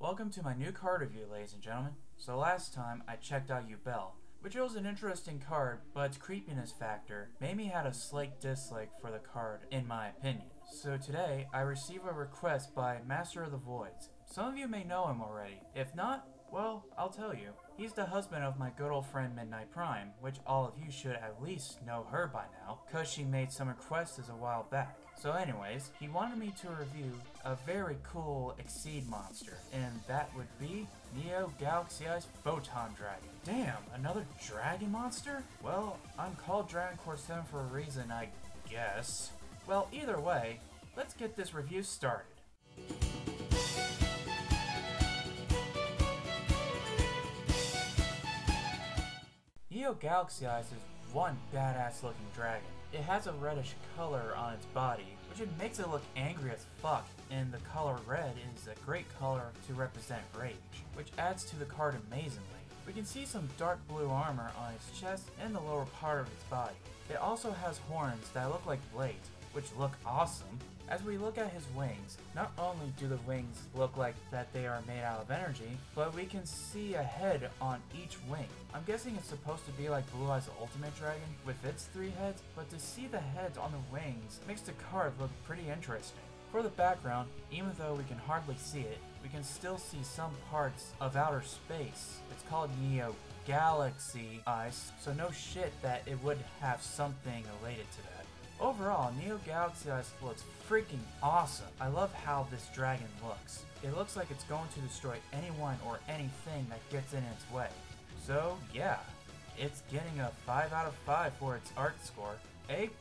Welcome to my new card review, ladies and gentlemen. So last time I checked out Yubel, which was an interesting card, but its creepiness factor made me have a slight dislike for the card in my opinion. So today I receive a request by Master of the Voids. Some of you may know him already. If not, well, I'll tell you. He's the husband of my good old friend MidnightPrime, which all of you should at least know her by now, cause she made some requests a while back. So anyways, he wanted me to review a very cool Exceed monster, and that would be Neo Galaxy's Photon Dragon. Damn, another dragon monster? Well, I'm called Dragon Core 7 for a reason, I guess. Well, either way, let's get this review started. Neo Galaxy's is one badass looking dragon. It has a reddish color on its body, which it makes it look angry as fuck, and the color red is a great color to represent rage, which adds to the card amazingly. We can see some dark blue armor on its chest and the lower part of its body. It also has horns that look like blades, which look awesome. As we look at his wings, not only do the wings look like that they are made out of energy, but we can see a head on each wing. I'm guessing it's supposed to be like Blue Eye's Ultimate Dragon with its 3 heads, but to see the heads on the wings makes the card look pretty interesting. For the background, even though we can hardly see it, we can still see some parts of outer space. It's called Neo Galaxy Ice, so no shit that it would have something related to that. Overall, Neo Galaxy Ice looks freaking awesome. I love how this dragon looks. It looks like it's going to destroy anyone or anything that gets in its way. So yeah, it's getting a 5 out of 5 for its art score, A+.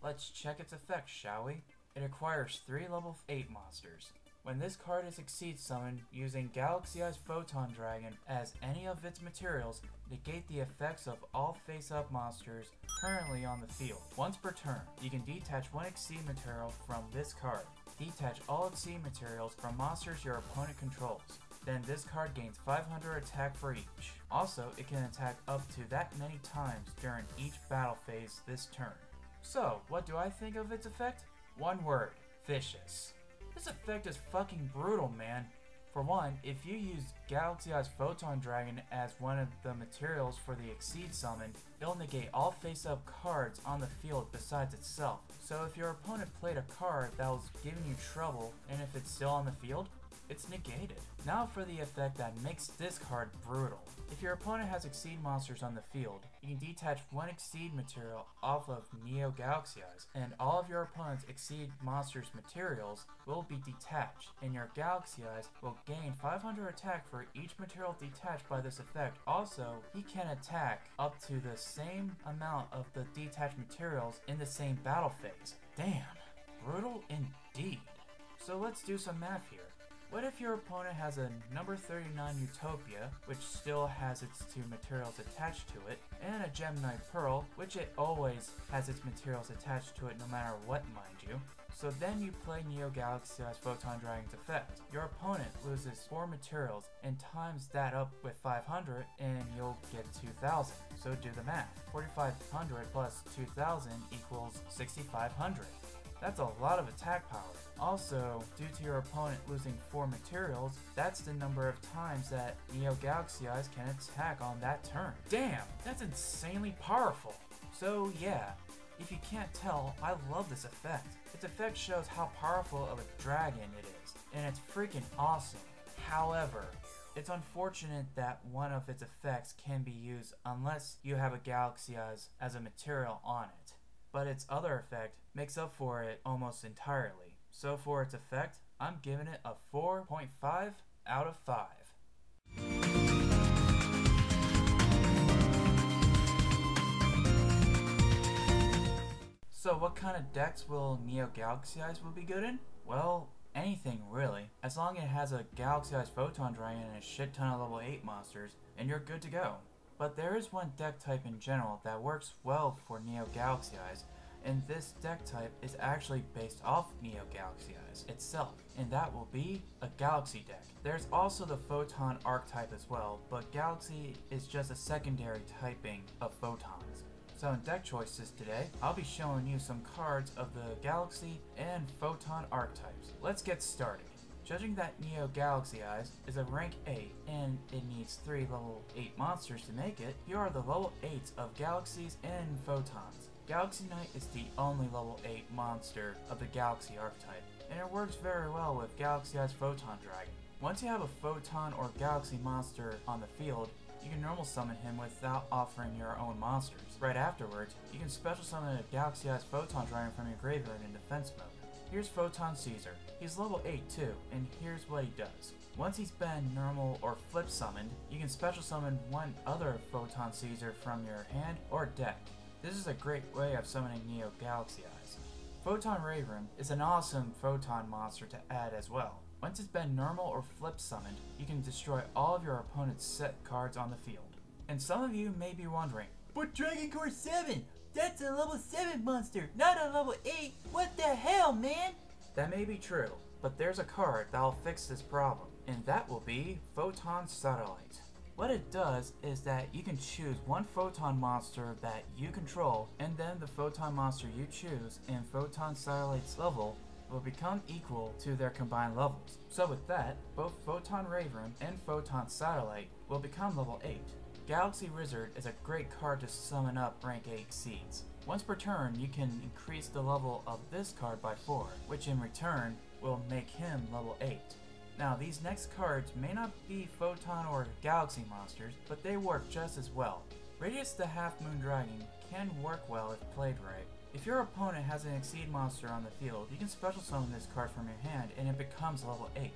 Let's check its effects, shall we? It acquires 3 level 8 monsters. When this card is Exceed summoned using Galaxy's Photon Dragon as any of its materials, negate the effects of all face-up monsters currently on the field. Once per turn, you can detach 1 Exceed material from this card. Detach all Exceed materials from monsters your opponent controls. Then this card gains 500 attack for each. Also, it can attack up to that many times during each battle phase this turn. So, what do I think of its effect? One word, vicious. This effect is fucking brutal, man. For one, if you use Galaxy's Photon Dragon as one of the materials for the Exceed summon, it'll negate all face-up cards on the field besides itself. So if your opponent played a card that was giving you trouble, and if it's still on the field, it's negated. Now for the effect that makes this card brutal. If your opponent has Exceed monsters on the field, you can detach 1 Exceed material off of Neo Galaxy's, and all of your opponent's Exceed monsters materials will be detached, and your Galaxy's will gain 500 attack for each material detached by this effect. Also, he can attack up to the same amount of the detached materials in the same battle phase. Damn, brutal indeed. So let's do some math here. What if your opponent has a number 39 Utopia, which still has its 2 materials attached to it, and a Gemini Pearl, which it always has its materials attached to it no matter what, mind you. So then you play Neo Galaxy's Photon Dragon's effect. Your opponent loses 4 materials and times that up with 500 and you'll get 2,000. So do the math. 4,500 plus 2,000 equals 6,500. That's a lot of attack power. Also, due to your opponent losing 4 materials, that's the number of times that Neo Galaxy's can attack on that turn. Damn, that's insanely powerful. So yeah, if you can't tell, I love this effect. Its effect shows how powerful of a dragon it is, and it's freaking awesome. However, it's unfortunate that one of its effects can be used unless you have a Galaxy's as a material on it. But its other effect makes up for it almost entirely. So for its effect, I'm giving it a 4.5 out of 5. So what kind of decks will Neo Galaxy's will be good in? Well, anything really. As long as it has a Galaxy's Photon Dragon and a shit ton of level 8 monsters, and you're good to go. But there is one deck type in general that works well for Neo Galaxy's, and this deck type is actually based off Neo Galaxy's itself, and that will be a Galaxy deck. There's also the Photon archetype as well, but Galaxy is just a secondary typing of Photons. So in deck choices today, I'll be showing you some cards of the Galaxy and Photon archetypes. Let's get started. Judging that Neo Galaxy Eyes is a rank 8 and it needs 3 level 8 monsters to make it, here are the level 8s of Galaxies and Photons. Galaxy Knight is the only level 8 monster of the Galaxy archetype, and it works very well with Galaxy Eyes Photon Dragon. Once you have a Photon or Galaxy monster on the field, you can normal summon him without offering your own monsters. Right afterwards, you can special summon a Galaxy Eyes Photon Dragon from your graveyard in defense mode. Here's Photon Caesar. He's level 8 too, and here's what he does. Once he's been normal or flip summoned, you can special summon one other Photon Caesar from your hand or deck. This is a great way of summoning Neo Galaxy Eyes. Photon Raven is an awesome Photon monster to add as well. Once it's been normal or flip summoned, you can destroy all of your opponent's set cards on the field. And some of you may be wondering, but Dragon Core 7! That's a level 7 monster, not a level 8! What the hell, man? That may be true, but there's a card that'll fix this problem, and that will be Photon Satellite. What it does is that you can choose one Photon monster that you control, and then the Photon monster you choose in Photon Satellite's level will become equal to their combined levels. So with that, both Photon Raven and Photon Satellite will become level 8. Galaxy Wizard is a great card to summon up rank 8 seeds. Once per turn, you can increase the level of this card by 4, which in return will make him level 8. Now these next cards may not be Photon or Galaxy monsters, but they work just as well. Radius the Half Moon Dragon can work well if played right. If your opponent has an Exceed monster on the field, you can special summon this card from your hand and it becomes level 8.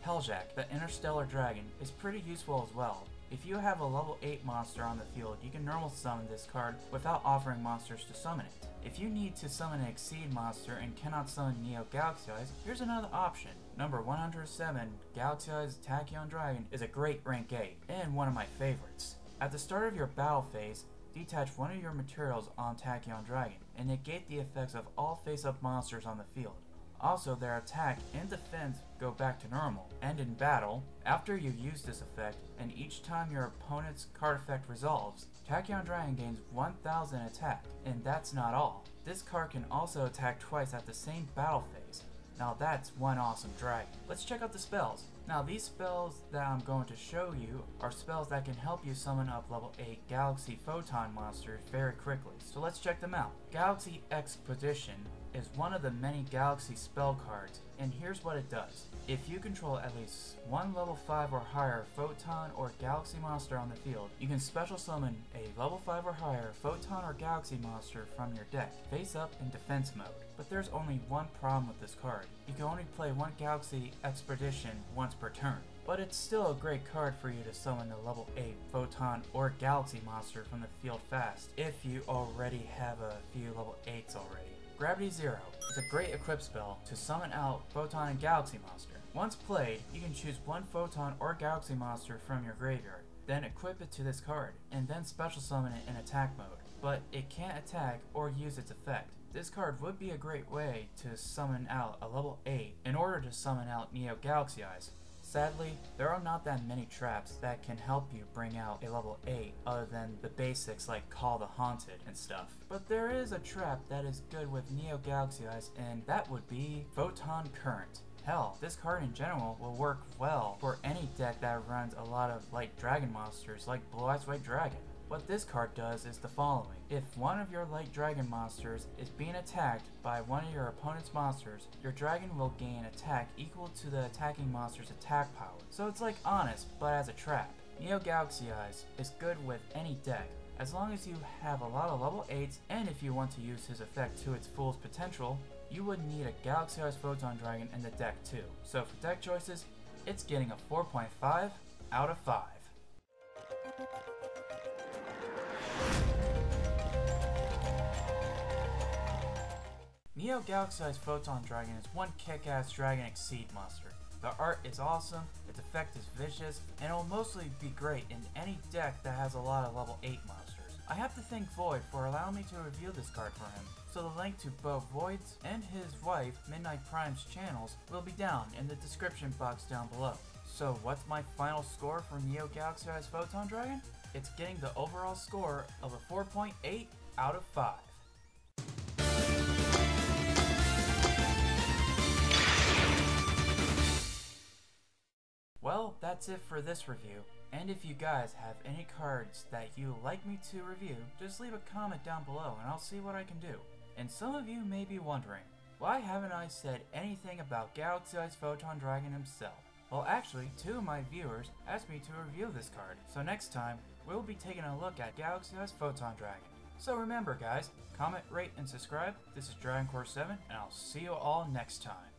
Helljack, the Interstellar Dragon, is pretty useful as well. If you have a level 8 monster on the field, you can normal summon this card without offering monsters to summon it. If you need to summon an Exceed monster and cannot summon Neo Galaxy Eyes, here's another option. Number 107, Galaxy Eyes Tachyon Dragon, is a great rank 8, and one of my favorites. At the start of your battle phase, detach one of your materials on Tachyon Dragon, and negate the effects of all face-up monsters on the field. Also, their attack and defense go back to normal, and in battle, after you use this effect, and each time your opponent's card effect resolves, Tachyon Dragon gains 1000 attack, and that's not all. This card can also attack twice at the same battle phase. Now that's one awesome dragon. Let's check out the spells. Now these spells that I'm going to show you are spells that can help you summon up level 8 Galaxy Photon monsters very quickly. So let's check them out. Galaxy Expedition is one of the many Galaxy spell cards, and here's what it does. If you control at least one level 5 or higher Photon or Galaxy monster on the field, you can special summon a level 5 or higher Photon or Galaxy monster from your deck, face up in defense mode. But there's only one problem with this card. You can only play one Galaxy Expedition once per turn. But it's still a great card for you to summon a level 8 Photon or Galaxy monster from the field fast, if you already have a few level 8s already. Gravity Zero is a great equip spell to summon out Photon and Galaxy monster. Once played, you can choose one Photon or Galaxy monster from your graveyard, then equip it to this card, and then special summon it in attack mode. But it can't attack or use its effect. This card would be a great way to summon out a level 8 in order to summon out Neo Galaxy Eyes. Sadly, there are not that many traps that can help you bring out a level 8 other than the basics like Call the Haunted and stuff. But there is a trap that is good with Neo Galaxy Eyes, and that would be Photon Current. Hell, this card in general will work well for any deck that runs a lot of light dragon monsters like Blue Eyes White Dragon. What this card does is the following. If one of your light dragon monsters is being attacked by one of your opponent's monsters, your dragon will gain attack equal to the attacking monster's attack power. So it's like Honest, but as a trap. Neo Galaxy Eyes is good with any deck, as long as you have a lot of level 8s, and if you want to use his effect to its fullest potential, you would need a Galaxy Eyes Photon Dragon in the deck too. So for deck choices, it's getting a 4.5 out of 5. Neo Galaxy Eyes Photon Dragon is one kick-ass Dragon Exceed monster. The art is awesome, its effect is vicious, and it will mostly be great in any deck that has a lot of level 8 monsters. I have to thank Void for allowing me to review this card for him, so the link to both Void's and his wife MidnightPrime's channels will be down in the description box down below. So what's my final score for Neo Galaxy Eyes Photon Dragon? it's getting the overall score of a 4.8 out of 5. Well, that's it for this review, and if you guys have any cards that you like me to review, just leave a comment down below and I'll see what I can do. And some of you may be wondering, why haven't I said anything about Galaxy Eyes Photon Dragon himself? Well, actually, 2 of my viewers asked me to review this card, so next time, we'll be taking a look at Galaxy Eyes Photon Dragon. So remember guys, comment, rate, and subscribe. This is Dragon Core 7, and I'll see you all next time.